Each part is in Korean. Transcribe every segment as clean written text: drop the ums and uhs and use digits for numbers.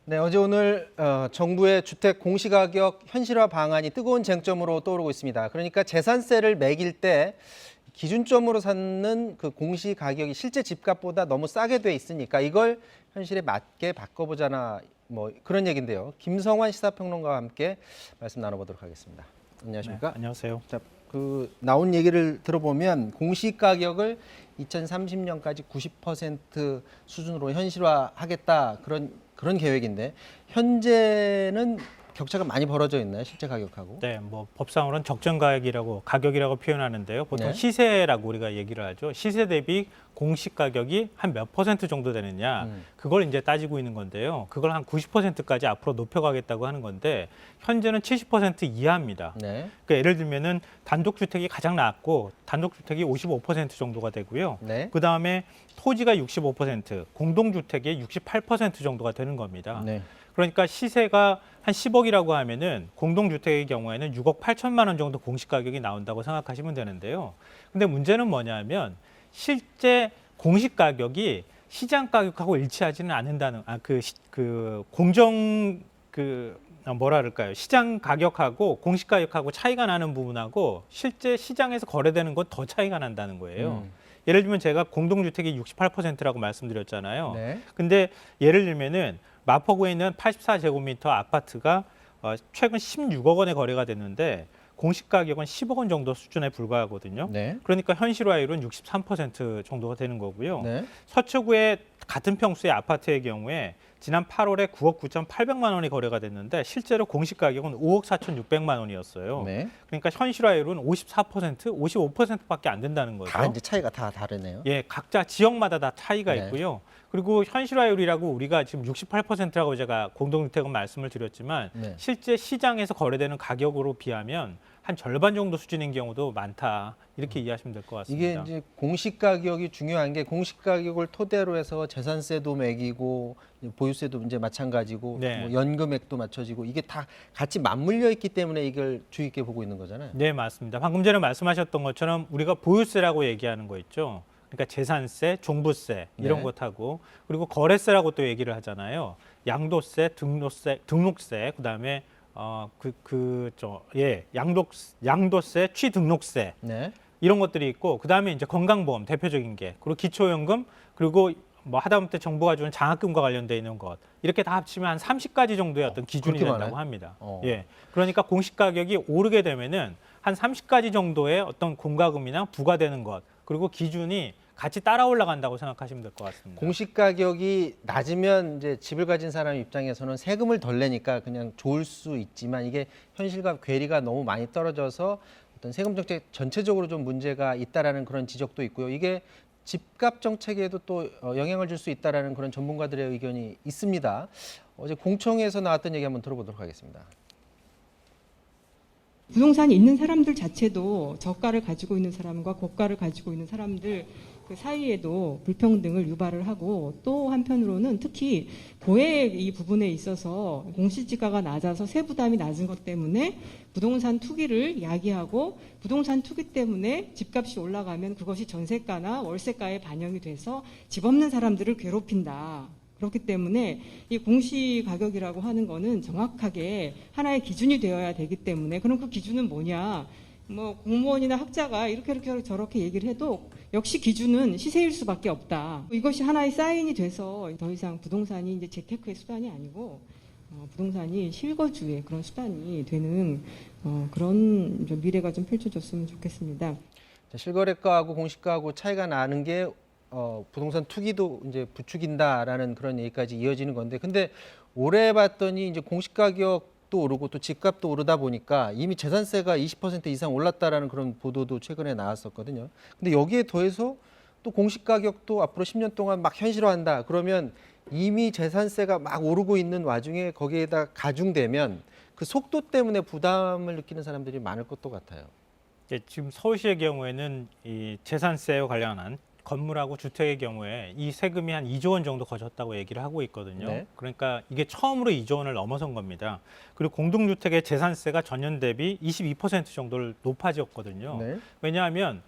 네, 어제 오늘 정부의 주택 공시가격 현실화 방안이 뜨거운 쟁점으로 떠오르고 있습니다. 그러니까 재산세를 매길 때 기준점으로 삼는 그 공시가격이 실제 집값보다 너무 싸게 돼 있으니까 이걸 현실에 맞게 바꿔보자나 뭐 그런 얘기인데요. 김성환 시사평론가와 함께 말씀 나눠보도록 하겠습니다. 안녕하십니까? 네, 안녕하세요. 자, 나온 얘기를 들어보면 공시가격을 2030년까지 90% 수준으로 현실화하겠다 그런 계획인데 현재는 격차가 많이 벌어져 있나요? 실제 가격하고? 네, 뭐 법상으로는 적정 가격이라고 표현하는데요. 보통 네. 시세라고 우리가 얘기를 하죠. 시세 대비 공시 가격이 한 몇 퍼센트 정도 되느냐, 그걸 이제 따지고 있는 건데요. 그걸 한 90%까지 앞으로 높여가겠다고 하는 건데 현재는 70% 이하입니다. 네. 그러니까 예를 들면은 단독주택이 가장 낮고 단독주택이 55% 정도가 되고요. 네. 그 다음에 토지가 65%, 공동주택이 68% 정도가 되는 겁니다. 네. 그러니까 시세가 한 10억이라고 하면은 공동주택의 경우에는 6억 8천만 원 정도 공시가격이 나온다고 생각하시면 되는데요. 근데 문제는 뭐냐면 실제 공시가격이 시장 가격하고 일치하지는 않는다는 뭐라 그럴까요? 시장 가격하고 공시가격하고 차이가 나는 부분하고 실제 시장에서 거래되는 건 더 차이가 난다는 거예요. 예를 들면 제가 공동주택이 68%라고 말씀드렸잖아요. 네. 근데 예를 들면은 마포구에 있는 84제곱미터 아파트가 최근 16억 원에 거래가 됐는데 공시 가격은 10억 원 정도 수준에 불과하거든요. 네. 그러니까 현실화율은 63% 정도가 되는 거고요. 네. 서초구의 같은 평수의 아파트의 경우에 지난 8월에 9억 9,800만 원이 거래가 됐는데 실제로 공시 가격은 5억 4,600만 원이었어요. 네. 그러니까 현실화율은 54%, 55%밖에 안 된다는 거죠. 다 이제 차이가 다 다르네요. 예, 각자 지역마다 다 차이가 네. 있고요. 그리고 현실화율이라고 우리가 지금 68%라고 제가 공동주택은 말씀을 드렸지만 네. 실제 시장에서 거래되는 가격으로 비하면 한 절반 정도 수준인 경우도 많다. 이렇게 이해하시면 될 것 같습니다. 이게 이제 공시가격이 중요한 게 공시가격을 토대로 해서 재산세도 매기고 보유세도 이제 마찬가지고 네. 뭐 연금액도 맞춰지고 이게 다 같이 맞물려 있기 때문에 이걸 주의 깊게 보고 있는 거잖아요. 네, 맞습니다. 방금 전에 말씀하셨던 것처럼 우리가 보유세라고 얘기하는 거 있죠. 그러니까 재산세, 종부세 이런 네. 것하고 그리고 거래세라고 또 얘기를 하잖아요. 양도세, 등록세, 그다음에 양도세, 취등록세 네. 이런 것들이 있고 그다음에 이제 건강보험 대표적인 게 그리고 기초연금 그리고 뭐 하다못해 정부가 주는 장학금과 관련돼 있는 것 이렇게 다 합치면 한 30가지 정도의 어떤 기준이 그렇게 된다고 많아요? 합니다. 어. 예. 그러니까 공시 가격이 오르게 되면은 한 30가지 정도의 어떤 공과금이나 부과되는 것 그리고 기준이 같이 따라 올라간다고 생각하시면 될 것 같습니다. 공시가격이 낮으면 이제 집을 가진 사람 입장에서는 세금을 덜 내니까 그냥 좋을 수 있지만 이게 현실과 괴리가 너무 많이 떨어져서 어떤 세금 정책 전체적으로 좀 문제가 있다라는 그런 지적도 있고요. 이게 집값 정책에도 또 영향을 줄 수 있다라는 그런 전문가들의 의견이 있습니다. 어제 공청회에서 나왔던 얘기 한번 들어보도록 하겠습니다. 부동산이 있는 사람들 자체도 저가를 가지고 있는 사람과 고가를 가지고 있는 사람들 그 사이에도 불평등을 유발을 하고 또 한편으로는 특히 고액 이 부분에 있어서 공시지가가 낮아서 세부담이 낮은 것 때문에 부동산 투기를 야기하고 부동산 투기 때문에 집값이 올라가면 그것이 전세가나 월세가에 반영이 돼서 집 없는 사람들을 괴롭힌다. 그렇기 때문에 이 공시가격이라고 하는 거는 정확하게 하나의 기준이 되어야 되기 때문에 그럼 그 기준은 뭐냐? 뭐 공무원이나 학자가 이렇게 저렇게 얘기를 해도 역시 기준은 시세일 수밖에 없다. 이것이 하나의 사인이 돼서 더 이상 부동산이 이제 재테크의 수단이 아니고 부동산이 실거주의 그런 수단이 되는 그런 미래가 좀 펼쳐졌으면 좋겠습니다. 실거래가하고 공시가하고 차이가 나는 게 부동산 투기도 이제 부추긴다라는 그런 얘기까지 이어지는 건데, 근데 올해 봤더니 이제 공시가격도 오르고 또 집값도 오르다 보니까 이미 재산세가 20% 이상 올랐다라는 그런 보도도 최근에 나왔었거든요. 근데 여기에 더해서 또 공시가격도 앞으로 10년 동안 막 현실화한다. 그러면 이미 재산세가 막 오르고 있는 와중에 거기에다 가중되면 그 속도 때문에 부담을 느끼는 사람들이 많을 것도 같아요. 예, 지금 서울시의 경우에는 이 재산세와 관련한 건물하고 주택의 경우에 이 세금이 한 2조 원 정도 거쳤다고 얘기를 하고 있거든요. 네. 그러니까 이게 처음으로 2조 원을 넘어선 겁니다. 그리고 공동주택의 재산세가 전년 대비 22% 정도를 높아졌거든요. 네. 왜냐하면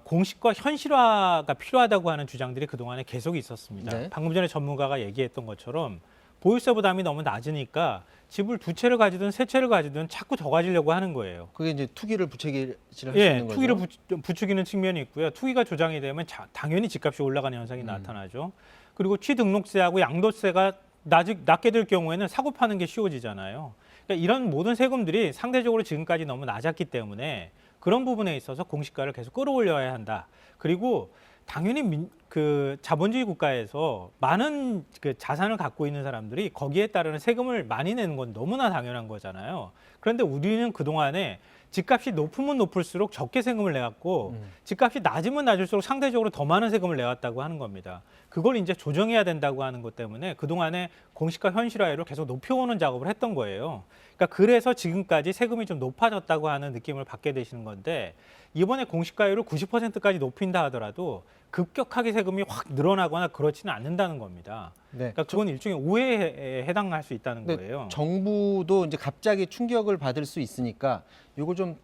공식과 현실화가 필요하다고 하는 주장들이 그동안에 계속 있었습니다. 네. 방금 전에 전문가가 얘기했던 것처럼 보유세 부담이 너무 낮으니까 집을 2채를 가지든 3채를 가지든 자꾸 더 가지려고 하는 거예요. 그게 이제 투기를 부채질을 할 수 예, 있는 거죠. 투기를 부추기는 측면이 있고요. 투기가 조장이 되면 당연히 집값이 올라가는 현상이 음. 나타나죠. 그리고 취등록세하고 양도세가 낮게 될 경우에는 사고 파는 게 쉬워지잖아요. 그러니까 이런 모든 세금들이 상대적으로 지금까지 너무 낮았기 때문에 그런 부분에 있어서 공시가를 계속 끌어올려야 한다. 그리고 당연히 그 자본주의 국가에서 많은 그 자산을 갖고 있는 사람들이 거기에 따르는 세금을 많이 내는 건 너무나 당연한 거잖아요. 그런데 우리는 그동안에 집값이 높으면 높을수록 적게 세금을 내왔고 집값이 낮으면 낮을수록 상대적으로 더 많은 세금을 내왔다고 하는 겁니다. 그걸 이제 조정해야 된다고 하는 것 때문에 그동안에 공시가 현실화율을 계속 높여오는 작업을 했던 거예요. 그러니까 그래서 지금까지 세금이 좀 높아졌다고 하는 느낌을 받게 되시는 건데 이번에 공시가율을 90%까지 높인다 하더라도 급격하게 세금이 확 늘어나거나 그렇지는 않는다는 겁니다. 네. 그러니까 그건 일종의 오해에 해당할 수 있다는 근데 거예요. 정부도 이제 갑자기 충격을 받을 수 있으니까 이거 좀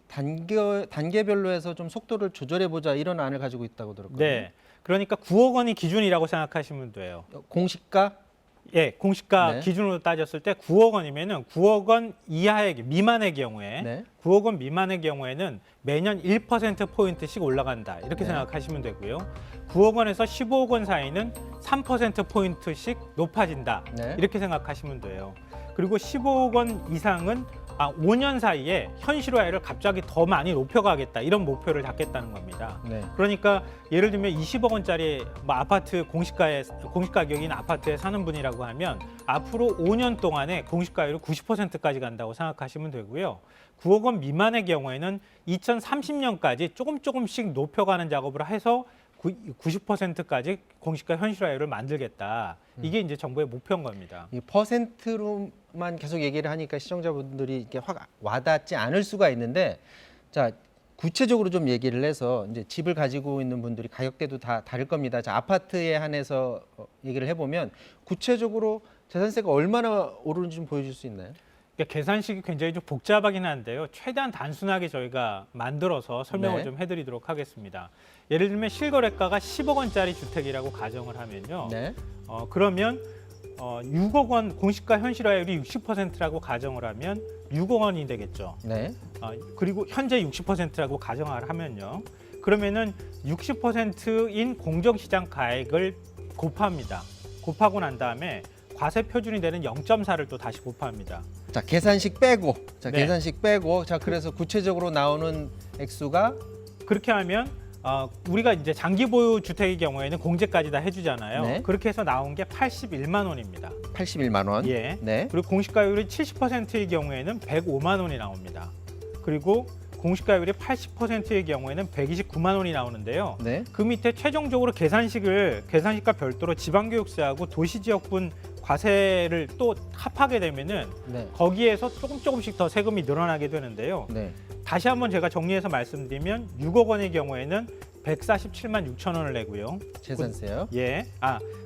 단계별로 해서 좀 속도를 조절해 보자 이런 안을 가지고 있다고 들었거든요. 네. 그러니까 9억 원이 기준이라고 생각하시면 돼요. 공시가 예, 공시가 네. 기준으로 따졌을 때 9억 원이면은 9억 원 이하의 미만의 경우에 네. 9억 원 미만의 경우에는 매년 1%포인트씩 올라간다. 이렇게 네. 생각하시면 되고요. 9억 원에서 15억 원 사이는 3%포인트씩 높아진다. 네. 이렇게 생각하시면 돼요. 그리고 15억 원 이상은 5년 사이에 현실화율을 갑자기 더 많이 높여가겠다. 이런 목표를 잡겠다는 겁니다. 네. 그러니까 예를 들면 20억 원짜리 뭐 아파트 공시가격인 아파트에 사는 분이라고 하면 앞으로 5년 동안에 공시가율이 90%까지 간다고 생각하시면 되고요. 9억 원 미만의 경우에는 2030년까지 조금씩 높여가는 작업을 해서 90%까지 공시가 현실화율을 만들겠다. 이게 이제 정부의 목표인 겁니다. 이 퍼센트로만 계속 얘기를 하니까 시청자분들이 이렇게 확 와닿지 않을 수가 있는데, 자 구체적으로 좀 얘기를 해서 이제 집을 가지고 있는 분들이 가격대도 다 다를 겁니다. 자 아파트에 한해서 얘기를 해보면 구체적으로 재산세가 얼마나 오르는지 좀 보여줄 수 있나요? 그러니까 계산식이 굉장히 좀 복잡하긴 한데요. 최대한 단순하게 저희가 만들어서 설명을 네. 좀 해드리도록 하겠습니다. 예를 들면 실거래가가 10억 원짜리 주택이라고 가정을 하면요. 네. 그러면 6억 원 공시가 현실화율이 60%라고 가정을 하면 6억 원이 되겠죠. 네. 그리고 현재 60%라고 가정을 하면요. 그러면은 60%인 공정시장 가액을 곱합니다. 곱하고 난 다음에 과세 표준이 되는 0.4를 또 다시 곱합니다. 자 계산식 빼고, 자 네. 계산식 빼고, 자 그래서 구체적으로 나오는 액수가 그렇게 하면 우리가 이제 장기 보유 주택의 경우에는 공제까지 다 해주잖아요. 네. 그렇게 해서 나온 게 81만 원입니다. 81만 원. 예. 네. 그리고 공시가율이 70%의 경우에는 105만 원이 나옵니다. 그리고 공시가율이 80%의 경우에는 129만 원이 나오는데요. 네. 그 밑에 최종적으로 계산식과 별도로 지방교육세하고 도시지역분 과세를 또 합하게 되면은 네. 거기에서 조금씩 더 세금이 늘어나게 되는데요. 네. 다시 한번 제가 정리해서 말씀드리면 6억 원의 경우에는 147만 6천 원을 내고요. 재산세요. 예.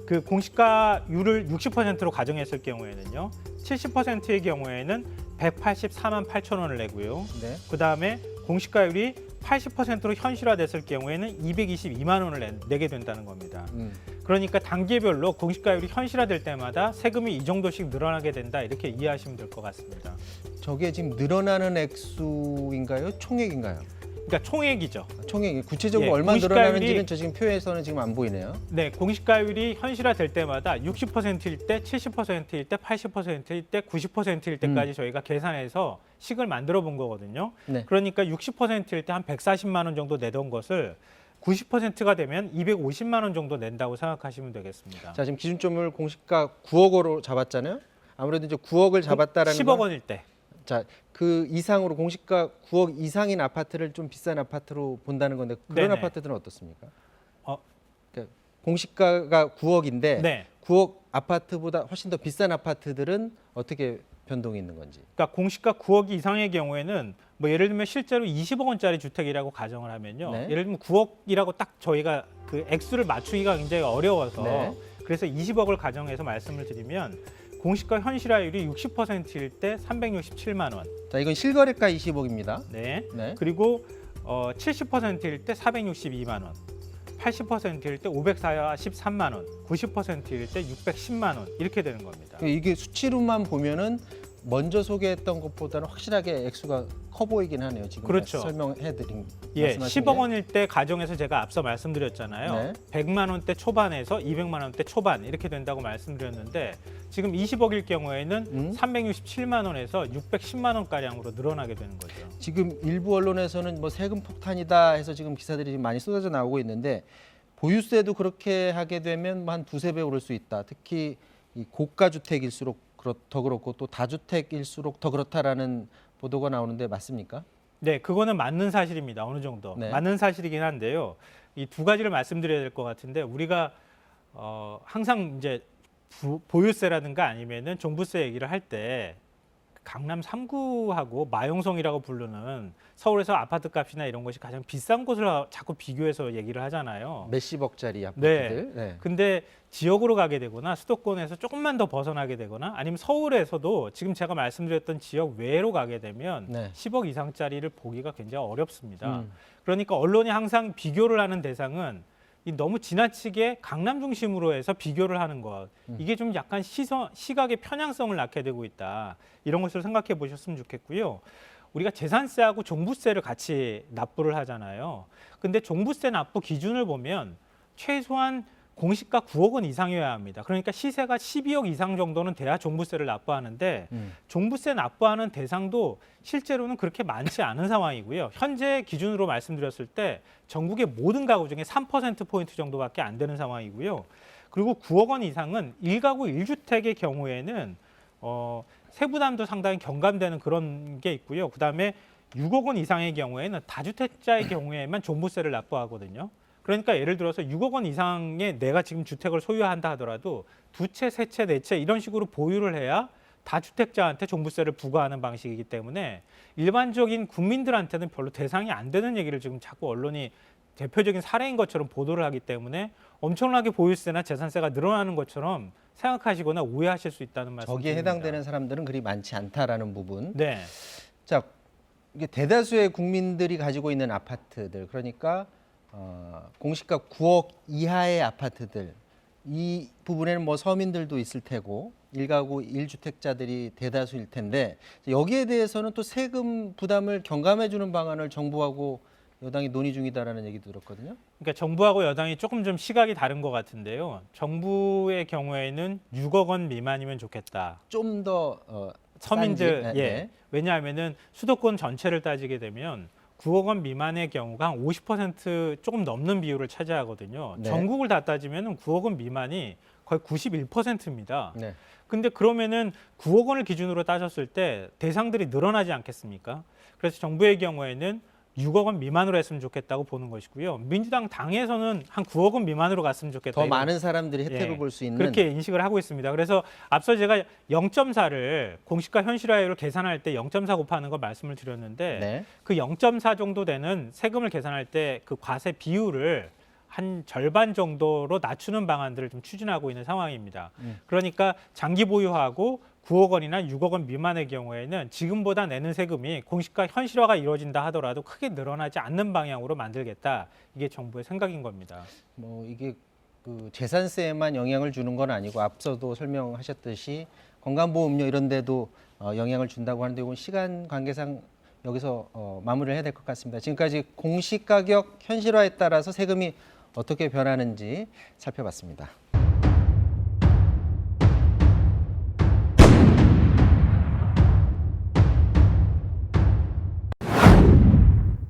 그 공시가율을 60%로 가정했을 경우에는요. 70%의 경우에는 184만 8천 원을 내고요. 네. 그다음에 공시가율이 80%로 현실화됐을 경우에는 222만 원을 내게 된다는 겁니다. 그러니까 단계별로 공시가율이 현실화될 때마다 세금이 이 정도씩 늘어나게 된다 이렇게 이해하시면 될 것 같습니다. 저게 지금 늘어나는 액수인가요? 총액인가요? 그러니까 총액이죠. 총액 구체적으로 예, 얼마 공시가율이- 늘어나는지는 저 지금 표에서는 지금 안 보이네요. 네, 공시가율이 현실화될 때마다 60%일 때, 70%일 때, 80%일 때, 90%일 때까지 저희가 계산해서 식을 만들어 본 거거든요. 네. 그러니까 60%일 때 한 140만 원 정도 내던 것을 90%가 되면 250만 원 정도 낸다고 생각하시면 되겠습니다. 자 지금 기준점을 공시가 9억으로 잡았잖아요. 아무래도 이제 9억을 잡았다라는 10억 건, 원일 때. 자 그 이상으로 공시가 9억 이상인 아파트를 좀 비싼 아파트로 본다는 건데 그런 네네. 아파트들은 어떻습니까? 어, 그러니까 공시가가 9억인데 네. 9억 아파트보다 훨씬 더 비싼 아파트들은 어떻게 변동이 있는 건지. 그러니까 공시가 9억 이상의 경우에는 뭐 예를 들면 실제로 20억 원짜리 주택이라고 가정을 하면요. 네. 예를 들면 9억이라고 딱 저희가 그 액수를 맞추기가 굉장히 어려워서 네. 그래서 20억을 가정해서 말씀을 드리면 공시가 현실화율이 60%일 때 367만 원. 자 이건 실거래가 20억입니다. 네. 네. 그리고 70%일 때 462만 원, 80%일 때 543만 원, 90%일 때 610만 원 이렇게 되는 겁니다. 이게 수치로만 보면은 먼저 소개했던 것보다는 확실하게 액수가 커 보이긴 하네요. 지금 그렇죠. 설명해드린 예, 말씀하신 10억 게. 원일 때 가정에서 제가 앞서 말씀드렸잖아요. 네. 100만 원대 초반에서 200만 원대 초반 이렇게 된다고 말씀드렸는데 지금 20억일 경우에는 367만 원에서 610만 원 가량으로 늘어나게 되는 거죠. 지금 일부 언론에서는 뭐 세금 폭탄이다 해서 지금 기사들이 지금 많이 쏟아져 나오고 있는데 보유세도 그렇게 하게 되면 한 두세 배 오를 수 있다. 특히 이 고가 주택일수록 더 그렇고 또 다주택일수록 더 그렇다라는 보도가 나오는데 맞습니까? 네, 그거는 맞는 사실입니다. 어느 정도 네. 맞는 사실이긴 한데요. 이 두 가지를 말씀드려야 될 것 같은데 우리가 항상 이제 보유세라든가 아니면은 종부세 얘기를 할 때 강남 3구하고 마용성이라고 부르는 서울에서 아파트 값이나 이런 것이 가장 비싼 곳을 자꾸 비교해서 얘기를 하잖아요. 몇십억짜리 아파트들. 네. 근데 지역으로 가게 되거나 수도권에서 조금만 더 벗어나게 되거나 아니면 서울에서도 지금 제가 말씀드렸던 지역 외로 가게 되면 네. 10억 이상짜리를 보기가 굉장히 어렵습니다. 그러니까 언론이 항상 비교를 하는 대상은 이 너무 지나치게 강남 중심으로 해서 비교를 하는 것. 이게 좀 약간 시각의 편향성을 낳게 되고 있다. 이런 것을 생각해 보셨으면 좋겠고요. 우리가 재산세하고 종부세를 같이 납부를 하잖아요. 근데 종부세 납부 기준을 보면 최소한 공시가 9억 원 이상이어야 합니다. 그러니까 시세가 12억 이상 정도는 돼야 종부세를 납부하는데 종부세 납부하는 대상도 실제로는 그렇게 많지 않은 상황이고요. 현재 기준으로 말씀드렸을 때 전국의 모든 가구 중에 3%포인트 정도밖에 안 되는 상황이고요. 그리고 9억 원 이상은 1가구 1주택의 경우에는 세부담도 상당히 경감되는 그런 게 있고요. 그다음에 6억 원 이상의 경우에는 다주택자의 경우에만 종부세를 납부하거든요. 그러니까 예를 들어서 6억 원 이상의 내가 지금 주택을 소유한다 하더라도 두 채, 세 채, 네 채 이런 식으로 보유를 해야 다주택자한테 종부세를 부과하는 방식이기 때문에 일반적인 국민들한테는 별로 대상이 안 되는 얘기를 지금 자꾸 언론이 대표적인 사례인 것처럼 보도를 하기 때문에 엄청나게 보유세나 재산세가 늘어나는 것처럼 생각하시거나 오해하실 수 있다는 말씀. 저기에 해당되는 사람들은 그리 많지 않다라는 부분. 네. 자, 이게 대다수의 국민들이 가지고 있는 아파트들, 그러니까 공시가 9억 이하의 아파트들, 이 부분에는 뭐 서민들도 있을 테고 1가구 1주택자들이 대다수일 텐데 여기에 대해서는 또 세금 부담을 경감해 주는 방안을 정부하고 여당이 논의 중이다라는 얘기 들었거든요. 그러니까 정부하고 여당이 조금 좀 시각이 다른 것 같은데요. 정부의 경우에는 6억 원 미만이면 좋겠다. 좀 더 서민들, 싼지? 예. 네. 왜냐하면은 수도권 전체를 따지게 되면 9억 원 미만의 경우가 한 50% 조금 넘는 비율을 차지하거든요. 네. 전국을 다 따지면 9억 원 미만이 거의 91%입니다. 네. 근데 그러면은 9억 원을 기준으로 따졌을 때 대상들이 늘어나지 않겠습니까? 그래서 정부의 경우에는 6억 원 미만으로 했으면 좋겠다고 보는 것이고요. 민주당 당에서는 한 9억 원 미만으로 갔으면 좋겠다. 더 이런- 많은 사람들이 혜택을 예, 볼 수 있는 그렇게 인식을 하고 있습니다. 그래서 앞서 제가 0.4를 공시가 현실화율을 계산할 때 0.4 곱하는 거 말씀을 드렸는데 네. 그 0.4 정도 되는 세금을 계산할 때 그 과세 비율을 한 절반 정도로 낮추는 방안들을 좀 추진하고 있는 상황입니다. 그러니까 장기 보유하고 9억 원이나 6억 원 미만의 경우에는 지금보다 내는 세금이 공시가 현실화가 이루어진다 하더라도 크게 늘어나지 않는 방향으로 만들겠다. 이게 정부의 생각인 겁니다. 뭐 이게 그 재산세에만 영향을 주는 건 아니고 앞서도 설명하셨듯이 건강보험료 이런 데도 영향을 준다고 하는데 이건 시간 관계상 여기서 마무리를 해야 될 것 같습니다. 지금까지 공시가격 현실화에 따라서 세금이 어떻게 변하는지 살펴봤습니다.